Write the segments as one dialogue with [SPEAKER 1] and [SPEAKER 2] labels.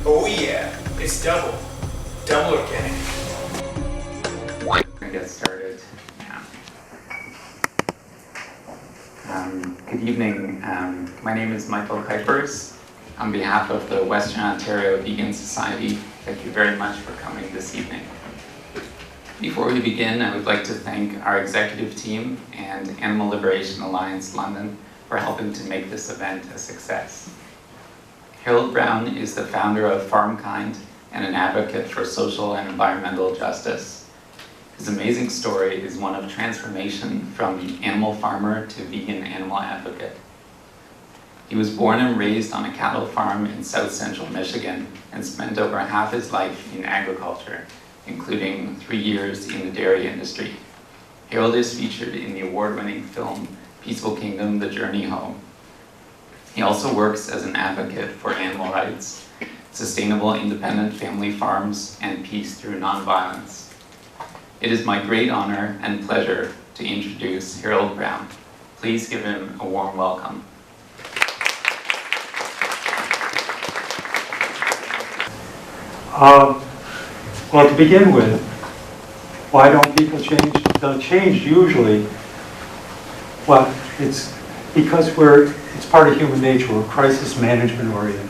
[SPEAKER 1] Oh yeah, it's double organic.
[SPEAKER 2] I get started. Good evening. My name is Michael Kuipers. On behalf of the Western Ontario Vegan Society, thank you very much for coming this evening. Before we begin, I would like to thank our executive team and Animal Liberation Alliance London for helping to make this event a success. Harold Brown is the founder of FarmKind and an advocate for social and environmental justice. His amazing story is one of transformation from animal farmer to vegan animal advocate. He was born and raised on a cattle farm in south central Michigan and spent over half his life in agriculture, including 3 years in the dairy industry. Harold is featured in the award-winning film Peaceful Kingdom: The Journey Home. He also works as an advocate for animal rights, sustainable independent family farms, and peace through nonviolence. It is my great honor and pleasure to introduce Harold Brown. Please give him a warm welcome.
[SPEAKER 3] Well, to begin with, why don't people change? They'll change usually. Well, it's because it's part of human nature. We're crisis management oriented.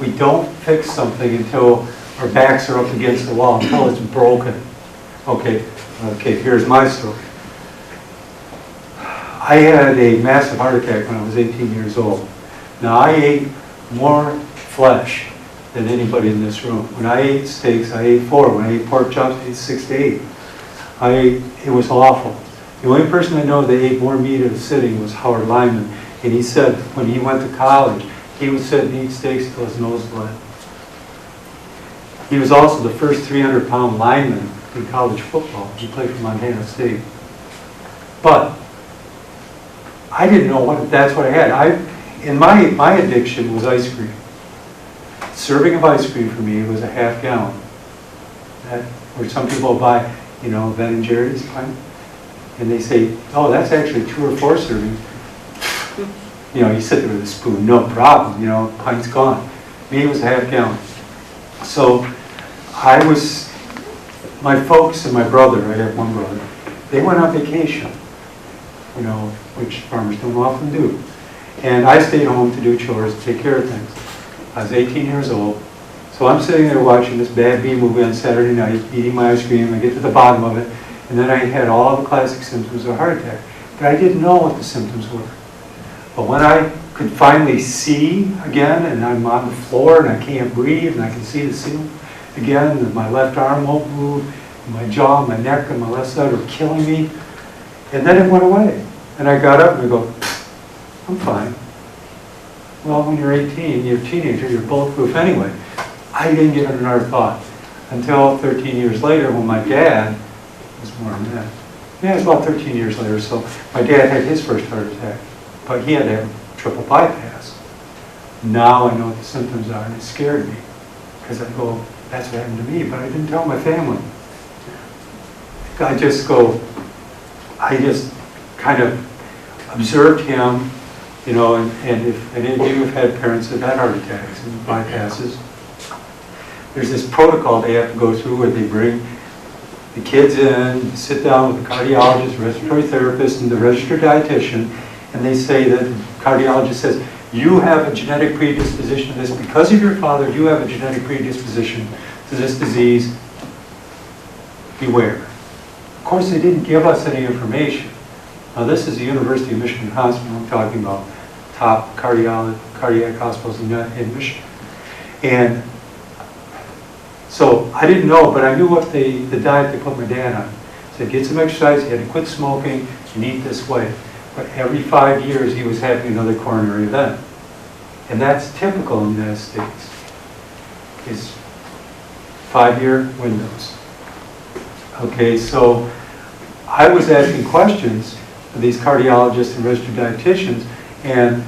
[SPEAKER 3] We don't fix something until our backs are up against the wall, until it's broken. Okay, here's my story. I had a massive heart attack when I was 18 years old. Now, I ate more flesh than anybody in this room. When I ate steaks, I ate 4. When I ate pork chops, I ate 6 to 8. It was awful. The only person I know that ate more meat at a sitting was Howard Lyman. And he said when he went to college, he would sit and eat steaks till his nose bled. He was also the first 300-pound lineman in college football. He played for Montana State. But I didn't know that's what I had. My addiction was ice cream. Serving of ice cream for me was a half gallon. Where some people buy, Ben and Jerry's pint, and they say, oh, that's actually 2 or 4 servings. You sit there with a spoon, no problem, pint's gone. Me, it was a half gallon. So my folks and my brother, I have one brother, they went on vacation, which farmers don't often do. And I stayed home to do chores, take care of things. I was 18 years old, so I'm sitting there watching this bad B movie on Saturday night, eating my ice cream. I get to the bottom of it, and then I had all the classic symptoms of a heart attack. But I didn't know what the symptoms were. But when I could finally see again, and I'm on the floor, and I can't breathe, and I can see the ceiling again, and my left arm won't move, and my jaw, my neck, and my left side are killing me, and then it went away. And I got up, and I go, I'm fine. Well, when you're 18, you're a teenager, you're bulletproof anyway. I didn't get another thought until 13 years later when my dad, it was more than that. Yeah, it was about 13 years later, so my dad had his first heart attack, but he had to have a triple bypass. Now I know what the symptoms are, and it scared me, because I go, that's what happened to me, but I didn't tell my family. I just kind of observed him. And if any of you have had parents that have had heart attacks and bypasses, there's this protocol they have to go through where they bring the kids in, sit down with the cardiologist, respiratory therapist, and the registered dietitian, and they say that the cardiologist says, you have a genetic predisposition to this. Because of your father, you have a genetic predisposition to this disease. Beware. Of course, they didn't give us any information. Now, this is the University of Michigan Hospital. I'm talking about top cardiac hospitals in Michigan. And so I didn't know, but I knew what the diet they put my dad on. They said, get some exercise, he had to quit smoking, and eat this way. But every 5 years, he was having another coronary event. And that's typical in the United States, is 5-year windows. Okay, so I was asking questions of these cardiologists and registered dietitians, and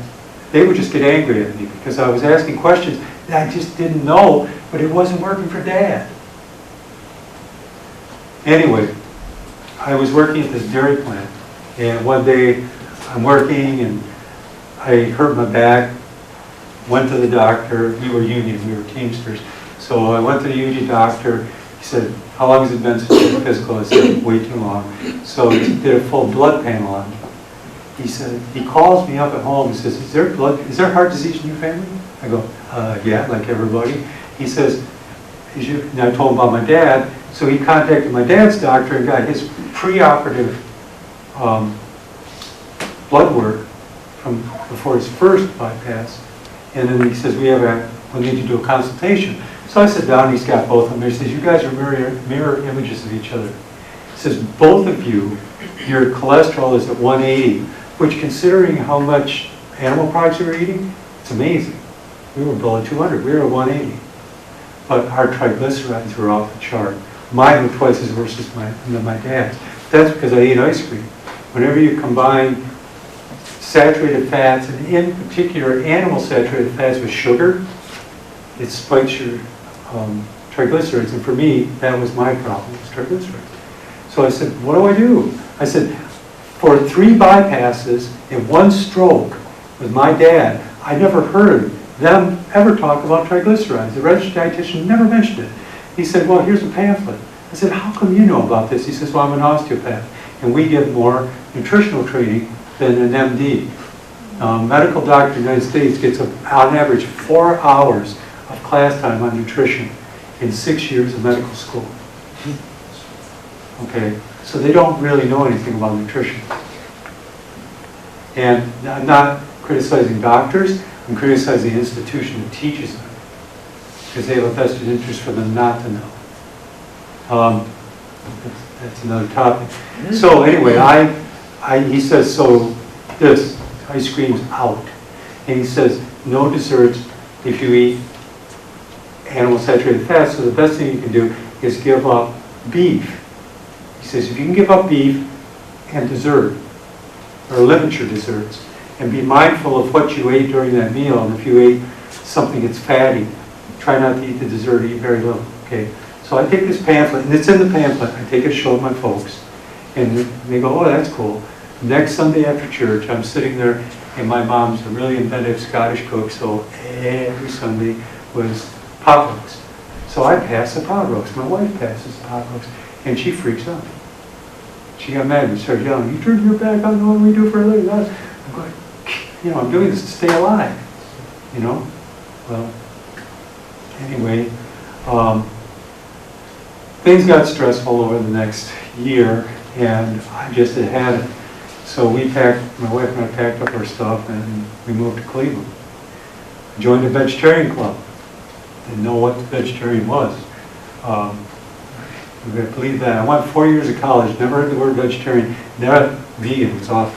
[SPEAKER 3] they would just get angry at me because I was asking questions that I just didn't know, but it wasn't working for Dad. Anyway, I was working at this dairy plant, and one day I'm working and I hurt my back, went to the doctor. We were union, we were Teamsters. So I went to the union doctor. He said, how long has it been since you had a physical? I said, way too long. So he did a full blood panel on me. He said, he calls me up at home and says, is there heart disease in your family? I go, yeah, like everybody. He says, and I told him about my dad. So he contacted my dad's doctor and got his preoperative blood work from before his first bypass. And then he says, we'll need to do a consultation. So I sit down, he's got both of them. He says, you guys are mirror images of each other. He says, both of you, your cholesterol is at 180, which considering how much animal products we were eating, it's amazing. We were below 200, we were at 180. But our triglycerides were off the chart. Mine were twice as worse as my dad's. That's because I ate ice cream. Whenever you combine saturated fats, and in particular animal saturated fats with sugar, it spikes your triglycerides. And for me, that was my problem, was triglycerides. So I said, what do? I said, for 3 bypasses and 1 stroke with my dad, I never heard them ever talk about triglycerides. The registered dietitian never mentioned it. He said, well, here's a pamphlet. I said, how come you know about this? He says, well, I'm an osteopath, and we give more nutritional training than an MD. Medical doctor in the United States gets, on average, 4 hours of class time on nutrition in 6 years of medical school. Okay, so they don't really know anything about nutrition. And I'm not criticizing doctors, I'm criticizing the institution that teaches them, because they have a vested interest for them not to know. That's another topic. So anyway, he says, so this ice cream's out. And he says, no desserts if you eat animal saturated fats, so the best thing you can do is give up beef. He says, if you can give up beef and dessert, or limit your desserts, and be mindful of what you ate during that meal, and if you ate something that's fatty, try not to eat the dessert, eat very little, okay? So I take this pamphlet, and it's in the pamphlet, I take it to show my folks, and they go, oh, that's cool. Next Sunday after church, I'm sitting there, and my mom's a really inventive Scottish cook, so every Sunday was pot roast. So I pass the pot roast, my wife passes the pot roast, and she freaks out. She got mad and started yelling, you turned your back on what we do for a living. I'm going, I'm doing this to stay alive, Well, anyway, things got stressful over the next year, and I just had it. So my wife and I packed up our stuff, and we moved to Cleveland. I joined a vegetarian club. Didn't know what the vegetarian was. You better believe that. I went 4 years of college, never heard the word vegetarian, never vegan was off.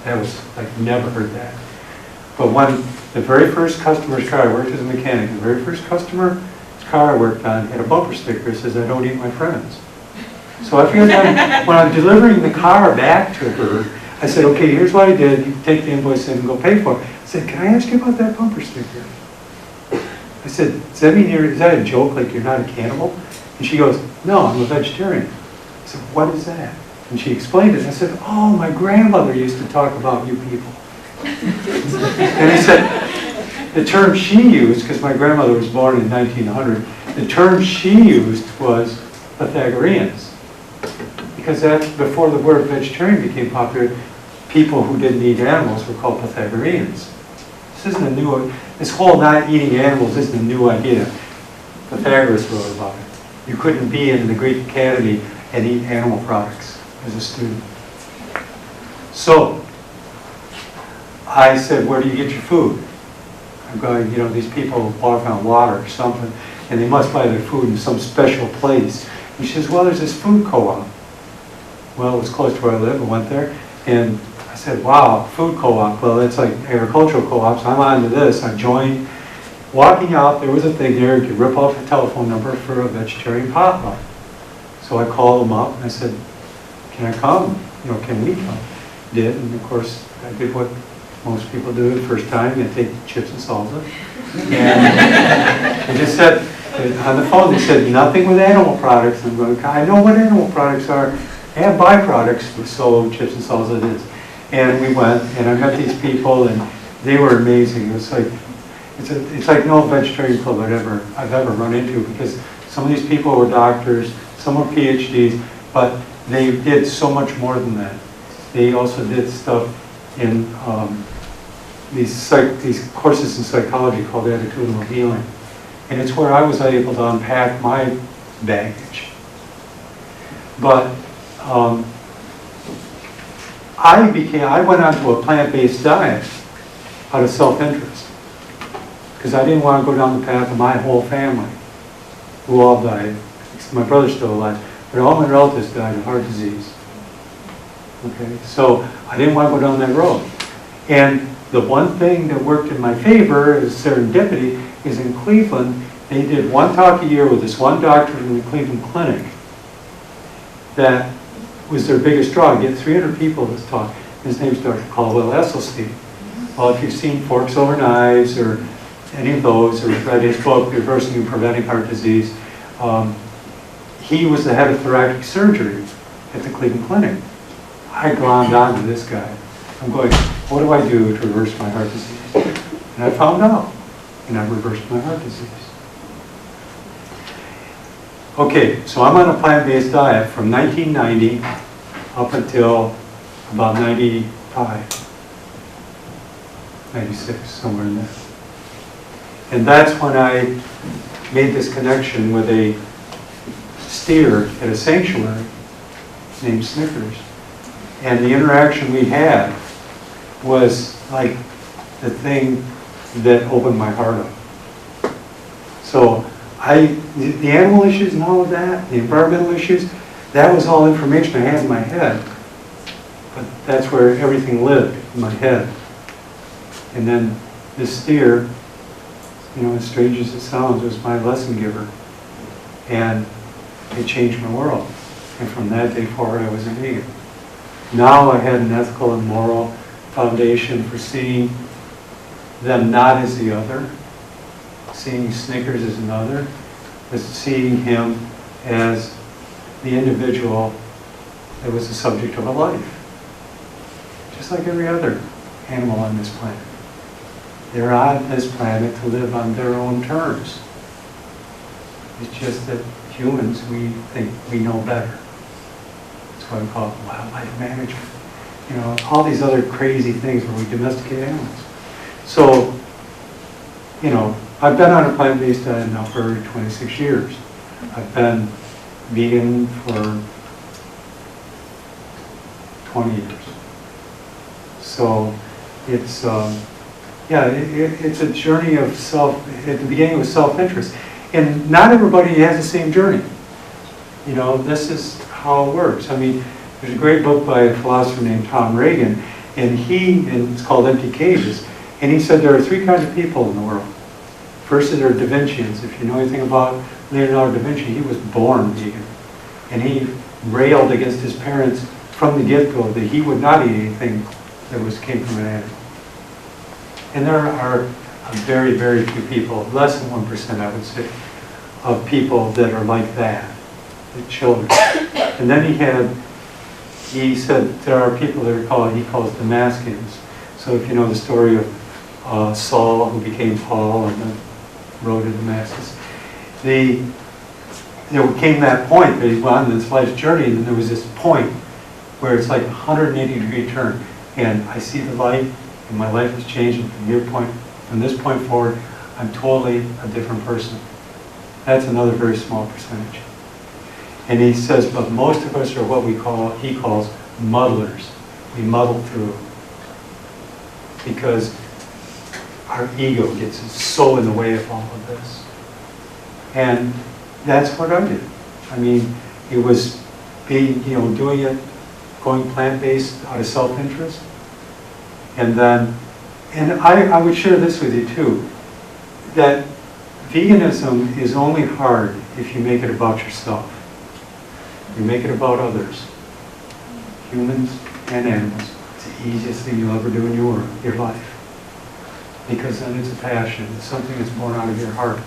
[SPEAKER 3] That was, never heard that. But when the very first customer's car, I worked as a mechanic, the very first customer's car I worked on had a bumper sticker that says, I don't eat my friends. So I figured when I'm delivering the car back to her, I said, okay, here's what I did. You take the invoice in and go pay for it. I said, can I ask you about that bumper sticker? I said, does that mean is that a joke, like you're not a cannibal? And she goes, no, I'm a vegetarian. I said, what is that? And she explained it. And I said, oh, my grandmother used to talk about you people. And he said, the term she used, because my grandmother was born in 1900, the term she used was Pythagoreans. Because that's before the word vegetarian became popular, people who didn't eat animals were called Pythagoreans. This whole not eating animals isn't a new idea. Pythagoras wrote about it. You couldn't be in the Greek Academy and eat animal products as a student. So, I said, where do you get your food? I'm going, these people walk on water or something, and they must buy their food in some special place. And she says, well, there's this food co-op. Well, it was close to where I live. I went there, and I said, wow, food co-op. Well, it's like agricultural co-ops. I'm on to this. I joined. Walking out, there was a thing there. You could rip off a telephone number for a vegetarian potluck. So I called them up, and I said, can I come? Can we come? Did, and of course, I did what most people do the first time. They take chips and salsa. And they just said, on the phone, they said, nothing with animal products. I'm going, I know what animal products are. And byproducts, so chips and salsa it is. And we went, and I met these people, and they were amazing. It was like, it's like no vegetarian club I've ever run into, because some of these people were doctors, some were PhDs, but they did so much more than that. They also did stuff in these courses in psychology called attitudinal healing. And it's where I was able to unpack my baggage. But I went onto a plant-based diet out of self-interest, because I didn't want to go down the path of my whole family, who all died. My brother's still alive, but all my relatives died of heart disease. Okay, so I didn't want to go down that road. And the one thing that worked in my favor is serendipity, is in Cleveland, they did one talk a year with this one doctor from the Cleveland Clinic. That was their biggest draw. Get 300 people to this talk. His name's Dr. Caldwell Esselstyn. Well, if you've seen Forks Over Knives or any of those, or read his book, Reversing and Preventing Heart Disease, he was the head of thoracic surgery at the Cleveland Clinic. I glommed onto this guy. I'm going, what do I do to reverse my heart disease? And I found out, and I reversed my heart disease. Okay, so I'm on a plant-based diet from 1990 up until about 95, 96, somewhere in there. And that's when I made this connection with a steer at a sanctuary named Snickers. And the interaction we had was like the thing that opened my heart up. So the animal issues and all of that, the environmental issues, that was all information I had in my head. But that's where everything lived, in my head. And then this steer, you know, as strange as it sounds, was my lesson giver. And it changed my world. And from that day forward, I was a vegan. Now I had an ethical and moral foundation for seeing them not as the other, seeing Snickers as another, but seeing him as the individual that was the subject of a life. Just like every other animal on this planet. They're on this planet to live on their own terms. It's just that humans, we think we know better. That's why we call it wildlife management. You know, all these other crazy things where we domesticate animals. So, you know, I've been on a plant-based diet now for 26 years. I've been vegan for 20 years. So it's, it's a journey of at the beginning it was self-interest. And not everybody has the same journey. You know, this is how it works. I mean, there's a great book by a philosopher named Tom Reagan, and it's called Empty Cages, and he said there are three kinds of people in the world. First is there are Da Vincians. If you know anything about Leonardo da Vinci, he was born vegan. And he railed against his parents from the get-go that he would not eat anything that came from an animal. And there are very, very few people, less than 1%, I would say, of people that are like that, the children. And then he said there are people that he calls Damascus. So if you know the story of Saul, who became Paul and then road to Damascus, there came that point that he went on this life's journey, and then there was this point where it's like a 180-degree turn, and I see the light, and my life is changing from this point forward. I'm totally a different person. That's another very small percentage. And he says, but most of us are what he calls muddlers. We muddle through because our ego gets so in the way of all of this. And that's what I did. I mean, it was doing it, going plant-based out of self-interest. And I would share this with you too, that veganism is only hard if you make it about yourself. You make it about others, humans and animals. It's the easiest thing you'll ever do in your life. Because then it's a passion, it's something that's born out of your heart.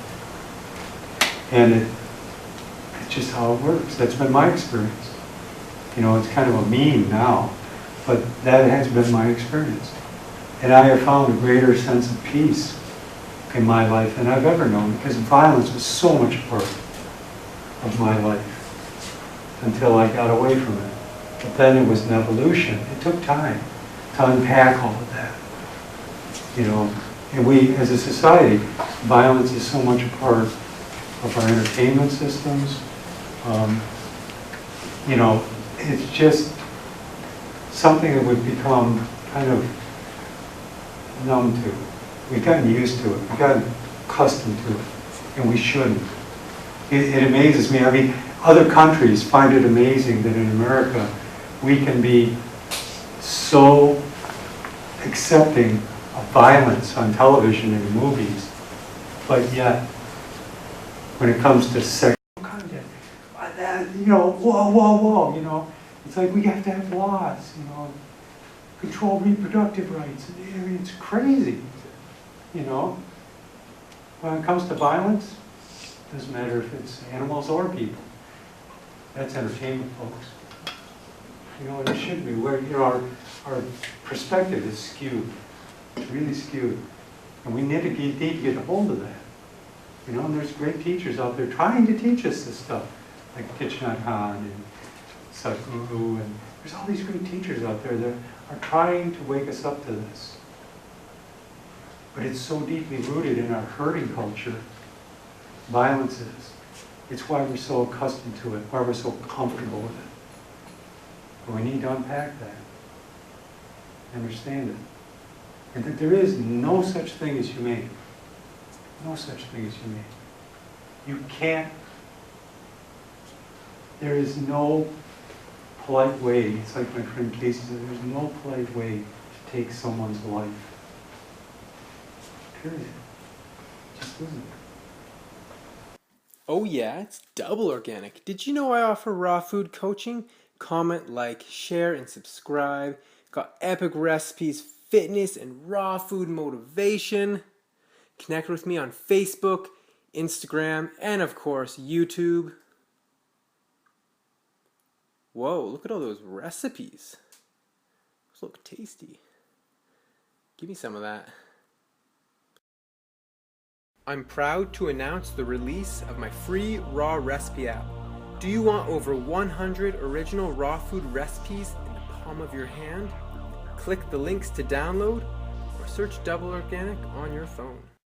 [SPEAKER 3] And it's just how it works. That's been my experience. You know, it's kind of a meme now, but that has been my experience. And I have found a greater sense of peace in my life than I've ever known, because violence was so much part of my life until I got away from it. But then it was an evolution. It took time to unpack all of that. You know, and we, as a society, violence is so much a part of our entertainment systems. You know, it's just something that we've become kind of numb to. We've gotten used to it. We've gotten accustomed to it, and we shouldn't. It amazes me. I mean, other countries find it amazing that in America we can be so accepting of violence on television and movies, but yet when it comes to sexual content, you know, whoa, you know, it's like we have to have laws, you know, control reproductive rights. I mean, it's crazy, you know. When it comes to violence, it doesn't matter if it's animals or people. That's entertainment, folks. You know, and it should be. Where, you know, our perspective is skewed. It's really skewed. And we need to get a hold of that. You know, and there's great teachers out there trying to teach us this stuff, like Thich Khan and Sadhguru, and there's all these great teachers out there that are trying to wake us up to this. But it's so deeply rooted in our hurting culture. Violence is. It's why we're so accustomed to it, why we're so comfortable with it. But we need to unpack that, understand it. And that there is no such thing as humane. No such thing as humane. You can't, there is no polite way, it's like my friend Casey said, there's no polite way to take someone's life. Period. Just isn't.
[SPEAKER 4] Oh yeah, it's double organic. Did you know I offer raw food coaching? Comment, like, share, and subscribe. Got epic recipes, fitness, and raw food motivation. Connect with me on Facebook, Instagram, and of course, YouTube. Whoa, look at all those recipes. Those look tasty. Give me some of that. I'm proud to announce the release of my free raw recipe app. Do you want over 100 original raw food recipes in the palm of your hand? Click the links to download or search Double Organic on your phone.